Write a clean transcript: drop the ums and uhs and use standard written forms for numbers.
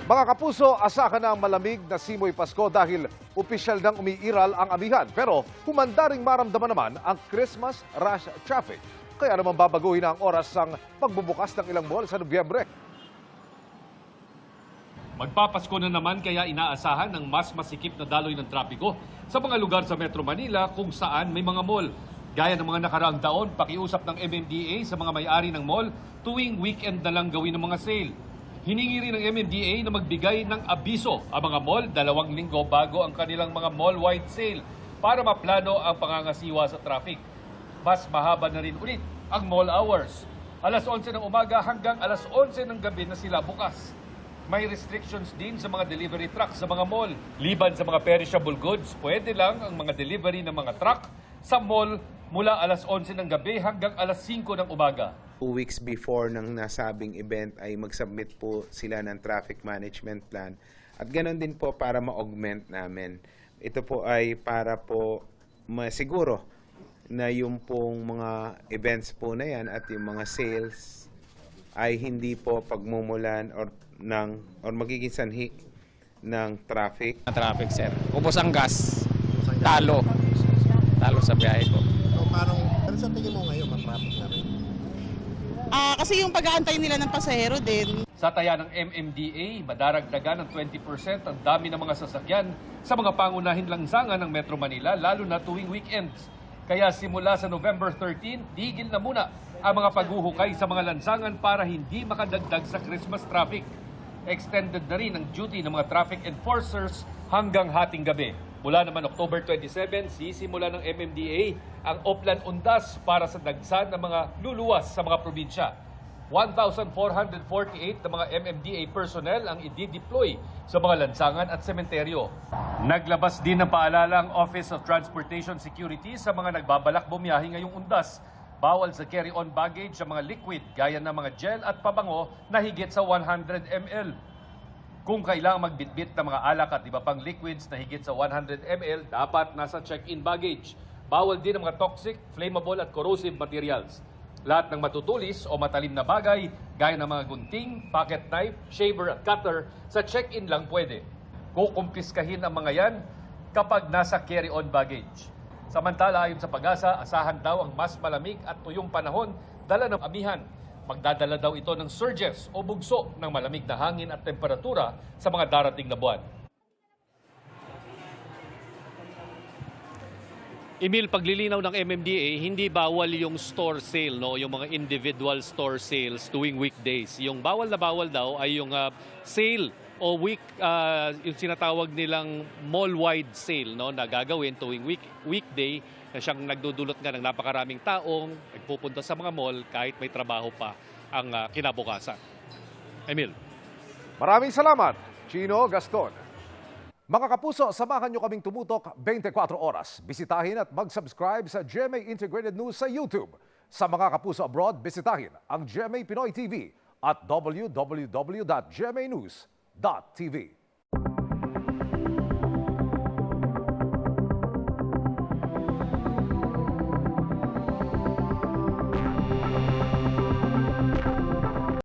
Mga kapuso, asahan na ang malamig na simoy Pasko dahil opisyal nang umiiral ang amihan. Pero humanda ring maramdaman naman ang Christmas rush traffic. Kaya naman babaguhin ang oras ng pagbubukas ng ilang mall sa Nobyembre. Magpapasko na naman kaya inaasahan ng mas masikip na daloy ng trapiko sa mga lugar sa Metro Manila kung saan may mga mall. Gaya ng mga nakaraang taon, pakiusap ng MMDA sa mga may-ari ng mall tuwing weekend na lang gawin ng mga sale. Hiningi rin ng MMDA na magbigay ng abiso ang mga mall 2 linggo bago ang kanilang mga mall-wide sale para maplano ang pangangasiwa sa traffic. Mas mahaba na rin ulit ang mall hours. Alas 11 ng umaga hanggang alas 11 ng gabi na sila bukas. May restrictions din sa mga delivery trucks sa mga mall. Liban sa mga perishable goods, pwede lang ang mga delivery ng mga truck sa mall mula alas 11 ng gabi hanggang alas 5 ng umaga. 2 weeks before ng nasabing event ay mag-submit po sila ng traffic management plan. At ganoon din po para ma-augment namin. Ito po ay para po masiguro na yung pong mga events po na yan at yung mga sales ay hindi po pagmumulan or magiging sanhi ng traffic. Traffic, sir. Ubos ang gas. Talo. Talo sa biyahe ko. So, pero sa tingin mo ngayon, matraffic na rin? Kasi yung pag-aantay nila ng pasahero din. Sa taya ng MMDA, madaragdagan ng 20% ang dami ng mga sasakyan sa mga pangunahing langsangan ng Metro Manila, lalo na tuwing weekends. Kaya simula sa November 13, tigil na muna ang mga paghuhukay sa mga lansangan para hindi makadagdag sa Christmas traffic. Extended na rin ang duty ng mga traffic enforcers hanggang hating gabi. Mula naman October 27, sisimula ng MMDA ang Oplan Undas para sa dagsan ng mga luluwas sa mga probinsya. 1,448 na mga MMDA personnel ang i-deploy sa mga lansangan at sementeryo. Naglabas din ng paalala ang Office of Transportation Security sa mga nagbabalak bumiyahe ngayong undas. Bawal sa carry-on baggage sa mga liquid gaya ng mga gel at pabango na higit sa 100 ml. Kung kailangang magbitbit ng mga alak at iba pang liquids na higit sa 100 ml, dapat nasa check-in baggage. Bawal din ang mga toxic, flammable at corrosive materials. Lahat ng matutulis o matalim na bagay, gaya ng mga gunting, pocket knife, shaver at cutter, sa check-in lang pwede. Kukumpiskahin ang mga yan kapag nasa carry-on baggage. Samantala, ayon sa Pag-asa, asahan daw ang mas malamig at tuyong panahon dala ng amihan. Magdadala daw ito ng surges o bugso ng malamig na hangin at temperatura sa mga darating na buwan. Emil, paglilinaw ng MMDA, hindi bawal yung store sale, no? Yung mga individual store sales tuwing weekdays. Yung bawal na bawal daw ay yung sale o yung sinatawag nilang mall-wide sale, no? Na gagawin tuwing weekday na siyang nagdudulot nga ng napakaraming taong nagpupunta sa mga mall kahit may trabaho pa ang kinabukasan. Emil. Maraming salamat, Chino Gaston. Mga kapuso, samahan nyo kaming tumutok 24 oras. Bisitahin at mag-subscribe sa GMA Integrated News sa YouTube. Sa mga kapuso abroad, bisitahin ang GMA Pinoy TV at www.gmanews.tv.